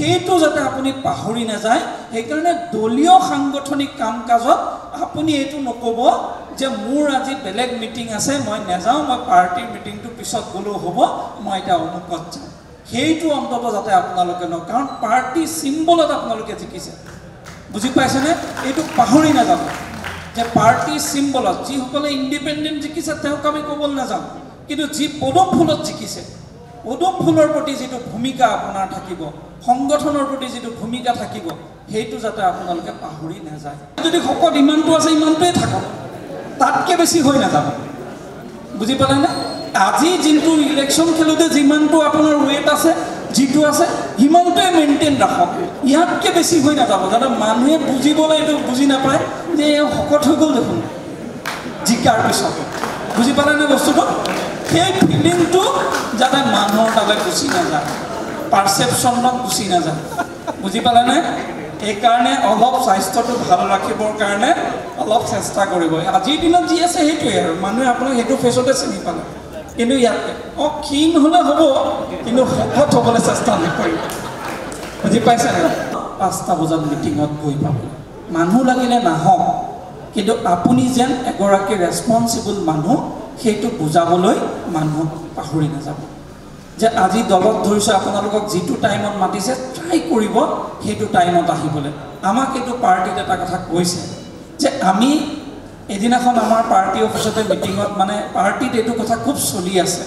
সেইটো যাতে আপুনি পাহৰি নাযায় সেইকাৰণে দলীয় সাংগঠনিক কাম কাজত আপুনি এইটো নকব যে মোৰ আজি বেলেগ মিটিং আছে মই নাযাওঁ মই পাৰ্টিৰ মিটিংটো পিছত গ'লেও হ'ব মই এটা অনুকত যাম সেইটো অন্তত যাতে আপোনালোকে ন কাৰণ পাৰ্টি চিম্বলত আপোনালোকে জিকিছে বুজি পাইছেনে এইটো পাহৰি নাযাব যে পাৰ্টি চিম্বলত যিসকলে ইণ্ডিপেণ্ডেণ্ট জিকিছে তেওঁক আমি ক'বলৈ নাযাওঁ কিন্তু যি পদম ফুলত জিকিছে পদম ফুলৰ প্ৰতি যিটো ভূমিকা আপোনাৰ থাকিব সংগঠনৰ প্ৰতি যিটো ভূমিকা থাকিব সেইটো যাতে আপোনালোকে পাহৰি নাযায় যদি শকত ইমানটো আছে ইমানটোৱে থাকক তাতকৈ বেছি হৈ নাযাব বুজি পালেনে আজি যিটো ইলেকশ্যন খেলোঁতে যিমানটো আপোনাৰ ৱেট আছে যিটো আছে সিমানটোৱে মেইনটেইন ৰাখক ইয়াতকৈ বেছি হৈ নাযাব যাতে মানুহে বুজিবলৈ এইটো বুজি নাপায় যে শকত হৈ গ'ল দেখোন জিকাৰ পিছত বুজি পালেনে বস্তুটো সেই ফিলিংটো যাতে মানুহৰ তালৈ গুচি নাযায় পাৰচেপশ্যনত গুচি নাযায় বুজি পালেনে এইকাৰণে অলপ স্বাস্থ্যটো ভাল ৰাখিবৰ কাৰণে অলপ চেষ্টা কৰিব আজিৰ দিনত যি আছে সেইটোৱে আৰু মানুহে আপোনাক সেইটো ফেচতে চিনি পালে কিন্তু ইয়াতকৈ ক্ষীণ হ'লে হ'ব কিন্তু শকত হ'বলৈ চেষ্টা নকৰিব বুজি পাইছেনে 5টা বজাত মিটিঙত গৈ পাব মানুহ লাগিলে নাহক কিন্তু আপুনি যেন এগৰাকী ৰেছপনচিবল মানুহ সেইটো বুজাবলৈ মানুহক পাহৰি নাযাব যে আজি দলত ধৰিছে আপোনালোকক যিটো টাইমত মাতিছে ট্ৰাই কৰিব সেইটো টাইমত আহিবলৈ আমাক এইটো পাৰ্টিত এটা কথা কৈছে যে আমি এদিনাখন আমাৰ পাৰ্টি অফিচতে মিটিঙত মানে পাৰ্টিত এইটো কথা খুব চলি আছে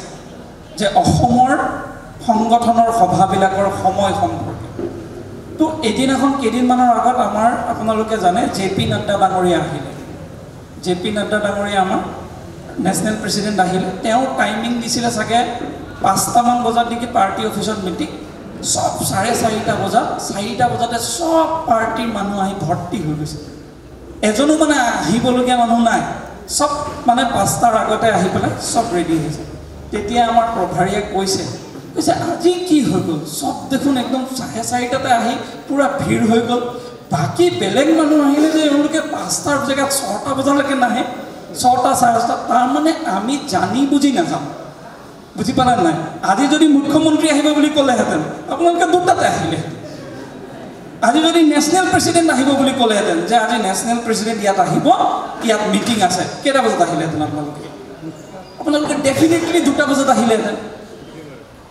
যে অসমৰ সংগঠনৰ সভাবিলাকৰ সময় সম্পৰ্কে তো এদিনাখন কেইদিনমানৰ আগত আমাৰ আপোনালোকে জানে জেপি নাড্ডা ডাঙৰীয়া আহিলে জেপি নাড্ডা ডাঙৰীয়া আমাৰ নেশ্যনেল প্ৰেচিডেণ্ট আহিলে তেওঁ টাইমিং দিছিলে চাগে 5টামান বজাত নেকি পাৰ্টি অফিচত মিটিং সব 4:30 বজাত 4টা বজাতে সব পাৰ্টিৰ মানুহ আহি ভৰ্তি হৈ গৈছে এজনো মানে আহিবলগীয়া মানুহ নাই সব মানে 5টাৰ আগতে আহি পেলাই সব ৰেডি হৈছে তেতিয়া আমাৰ প্ৰভাৰীয়ে কৈছে আজি কি হৈ গ'ল সব দেখোন একদম 4:30টাতে আহি পুৰা ভিৰ হৈ গ'ল বাকী বেলেগ মানুহ আহিলে যে এওঁলোকে 5টাৰ জেগাত 6টা বজালৈকে নাহে 6টা 6:30 তাৰ মানে আমি জানি বুজি নাযাওঁ বুজি পালে নাই আজি যদি মুখ্যমন্ত্ৰী আহিব বুলি ক'লেহেঁতেন আপোনালোকে 2টাতে আহিলে আজি যদি নেশ্যনেল প্ৰেচিডেণ্ট আহিব বুলি ক'লেহেঁতেন যে আজি নেশ্যনেল প্ৰেচিডেণ্ট ইয়াত আহিব ইয়াত মিটিং আছে কেইটা বজাত আহিলেহেঁতেন আপোনালোকে ডেফিনেটলি 2টা বজাত আহিলেহেঁতেন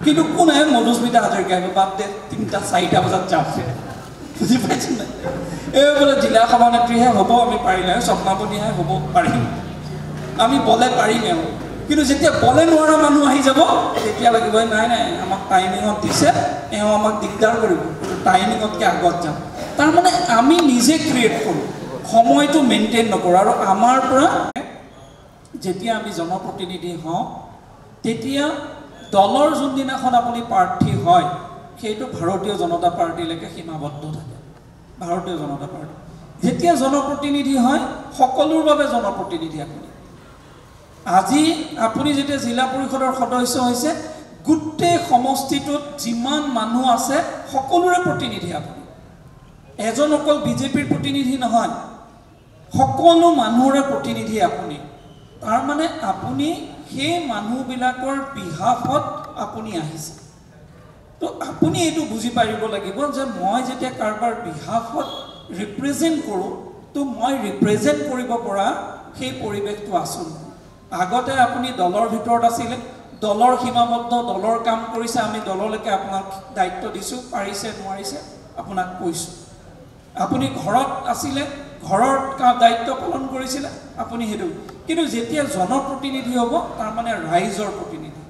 কিন্তু কোনে মধুস্মিতা হাজৰিকা আহিব বাদ দে 3টা 4টা বজাত যাম বুজি পাইছে নাই এই বোলে জিলা সভানেত্ৰীহে হ'ব আমি পাৰিলে স্বপ্নাপতিহে হ'ব পাৰিম আমি বলে পাৰিম কিন্তু যেতিয়া বলে নোৱাৰা মানুহ আহি যাব তেতিয়া লাগিব নাই নাই আমাক টাইমিঙত দিছে এওঁ আমাক দিগদাৰ কৰিব টাইমিঙতকৈ আগত যাম তাৰমানে আমি নিজে ক্ৰিয়েট কৰোঁ সময়টো মেইনটেইন নকৰোঁ আৰু আমাৰ পৰা যেতিয়া আমি জনপ্ৰতিনিধি হওঁ তেতিয়া দলৰ যোনদিনাখন আপুনি প্ৰাৰ্থী হয় সেইটো ভাৰতীয় জনতা পাৰ্টিলৈকে সীমাবদ্ধ থাকে ভাৰতীয় জনতা পাৰ্টি যেতিয়া জনপ্ৰতিনিধি হয় সকলোৰ বাবে জনপ্ৰতিনিধি আপুনি আজি আপুনি যেতিয়া জিলা পৰিষদৰ সদস্য হৈছে গোটেই সমষ্টিটোত যিমান মানুহ আছে সকলোৰে প্ৰতিনিধি আপুনি এজন অকল বিজেপিৰ প্ৰতিনিধি নহয় সকলো মানুহৰে প্ৰতিনিধি আপুনি তাৰ মানে আপুনি সেই মানুহবিলাকৰ বিহাফত আপুনি আহিছে তো আপুনি এইটো বুজি পাৰিব লাগিব যে মই যেতিয়া কাৰোবাৰ বিহাফত ৰিপ্ৰেজেণ্ট কৰোঁ তো মই ৰিপ্ৰেজেণ্ট কৰিব পৰা সেই পৰিৱেশটো আছোঁ আগতে আপুনি দলৰ ভিতৰত আছিলে দলৰ সীমাবদ্ধ দলৰ কাম কৰিছে আমি দললৈকে আপোনাক দায়িত্ব দিছোঁ পাৰিছে নোৱাৰিছে আপোনাক কৈছোঁ আপুনি ঘৰত আছিলে ঘৰৰ দায়িত্ব পালন কৰিছিলে আপুনি সেইটো কিন্তু যেতিয়া জনপ্ৰতিনিধি হ'ব তাৰমানে ৰাইজৰ প্ৰতিনিধি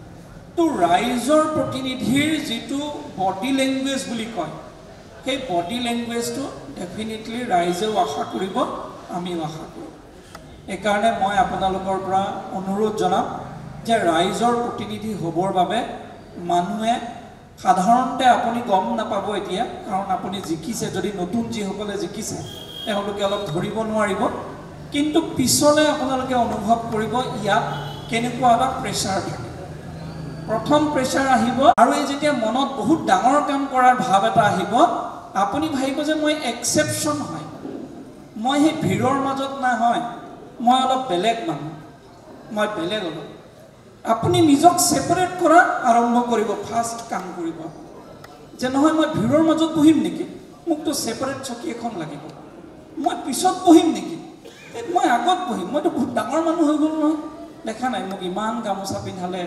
তো ৰাইজৰ প্ৰতিনিধিৰ যিটো বডি লেংগুৱেজ বুলি কয় সেই বডি লেংগুৱেজটো ডেফিনেটলি ৰাইজেও আশা কৰিব আমিও আশা কৰোঁ এইকাৰণে মই আপোনালোকৰ পৰা অনুৰোধ জনাম যে ৰাইজৰ প্ৰতিনিধি হ'বৰ বাবে মানুহে সাধাৰণতে আপুনি গম নাপাব এতিয়া কাৰণ আপুনি জিকিছে যদি নতুন যিসকলে জিকিছে তেওঁলোকে অলপ ধৰিব নোৱাৰিব কিন্তু পিছলৈ আপোনালোকে অনুভৱ কৰিব ইয়াত কেনেকুৱা এটা প্ৰেছাৰ থাকে প্ৰথম প্ৰেছাৰ আহিব আৰু এই যেতিয়া মনত বহুত ডাঙৰ কাম কৰাৰ ভাৱ এটা আহিব আপুনি ভাবিব যে মই এক্সেপশ্যন হয় মই সেই ভিৰৰ মাজত নহয় মই অলপ বেলেগ মানুহ মই বেলেগ অলপ আপুনি নিজক সেপাৰেট কৰা আৰম্ভ কৰিব ফাৰ্ষ্ট কাম কৰিব যে নহয় মই ভিৰৰ মাজত বহিম নেকি, মোকতো ছেপাৰেট চকী এখন লাগিব, মই পিছত বহিম নেকি, মই আগত বহিম, মইতো বহুত ডাঙৰ মানুহ হৈ গ'লো নহয়। দেখা নাই মোক ইমান গামোচা পিন্ধালে,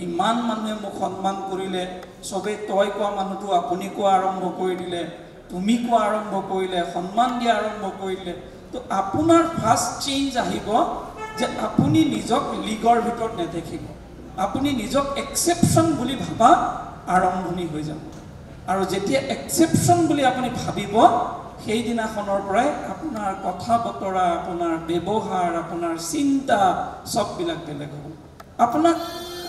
ইমান মানুহে মোক সন্মান কৰিলে, চবেই তই কোৱা মানুহটো আপুনি কোৱা আৰম্ভ কৰি দিলে, তুমি কোৱা আৰম্ভ কৰিলে, সন্মান দিয়া আৰম্ভ কৰিলে। তো আপোনাৰ ফাৰ্ষ্ট চেঞ্জ আহিব যে আপুনি নিজক লিগৰ ভিতৰত নেদেখিব, আপুনি নিজক এক্সেপশ্যন বুলি ভাবা আৰম্ভণি হৈ যাব। আৰু যেতিয়া এক্সেপশ্যন বুলি আপুনি ভাবিব, সেইদিনাখনৰ পৰাই আপোনাৰ কথা বতৰা, আপোনাৰ ব্যৱহাৰ, আপোনাৰ চিন্তা চববিলাক বেলেগ হ'ব। আপোনাক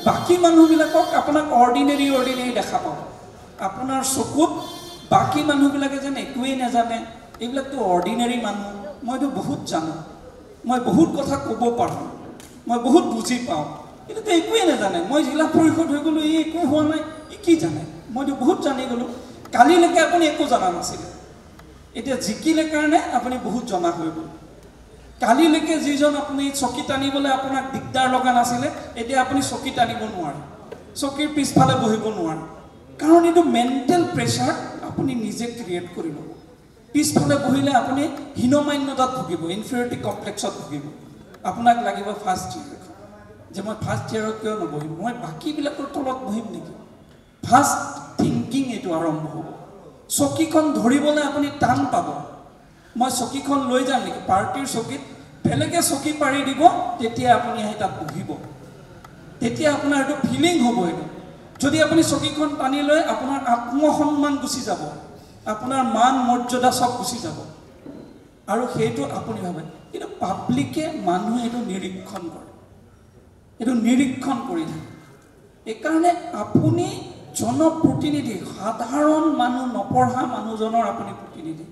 বাকী মানুহবিলাকক আপোনাক অৰ্ডিনেৰী দেখা পাব। আপোনাৰ চকুত বাকী মানুহবিলাকে যেন একোৱেই নাজানে, এইবিলাকতো অৰ্ডিনেৰী মানুহ, মইতো বহুত জানো, মই বহুত কথা ক'ব পাৰোঁ, মই বহুত বুজি পাওঁ, এইটোতো একোৱেই নাজানে, মই জিলা পৰিষদ হৈ গ'লোঁ, এই একো হোৱা নাই, ই কি জানে, মইতো বহুত জানি গ'লোঁ। কালিলৈকে আপুনি একো জনা নাছিলে, এতিয়া জিকিলে কাৰণে আপুনি বহুত জনা হৈ গ'ল। কালিলৈকে যিজন আপুনি চকী টানিবলৈ আপোনাক দিগদাৰ লগা নাছিলে, এতিয়া আপুনি চকী টানিব নোৱাৰে, চকীৰ পিছফালে বহিব নোৱাৰে, কাৰণ এইটো মেণ্টেল প্ৰেছাৰ আপুনি নিজে ক্ৰিয়েট কৰি ল'ব। পিছফালে বহিলে আপুনি হীনমান্যতাত ভুগিব, ইনফেৰিয়ৰিটি কমপ্লেক্সত ভুগিব। আপোনাক লাগিব ফাৰ্ষ্ট ইয়েৰ এখন, যে মই ফাৰ্ষ্ট ইয়েৰত কিয় নবহিম, মই বাকীবিলাকৰ তলত বহিম নেকি। ফাৰ্ষ্ট থিংকিং এইটো আৰম্ভ হ'ব। চকীখন ধৰিবলৈ আপুনি টান পাব, মই চকীখন লৈ যাম নেকি, পাৰ্টিৰ চকীত বেলেগে চকী পাৰি দিব, তেতিয়া আপুনি আহি তাত বহিব, তেতিয়া আপোনাৰ এইটো ফিলিং হ'ব। এইটো যদি আপুনি চকীখন টানি লৈ আপোনাৰ আত্মসন্মান গুচি যাব, আপোনাৰ মান মৰ্যাদা চব গুচি যাব, আৰু সেইটো আপুনি ভাবে। কিন্তু পাব্লিকে মানুহে এইটো নিৰীক্ষণ কৰে, এইটো নিৰীক্ষণ কৰি থাকে। এইকাৰণে আপুনি জনপ্ৰতিনিধি, সাধাৰণ মানুহ, নপঢ়া মানুহজনৰ আপুনি প্ৰতিনিধি।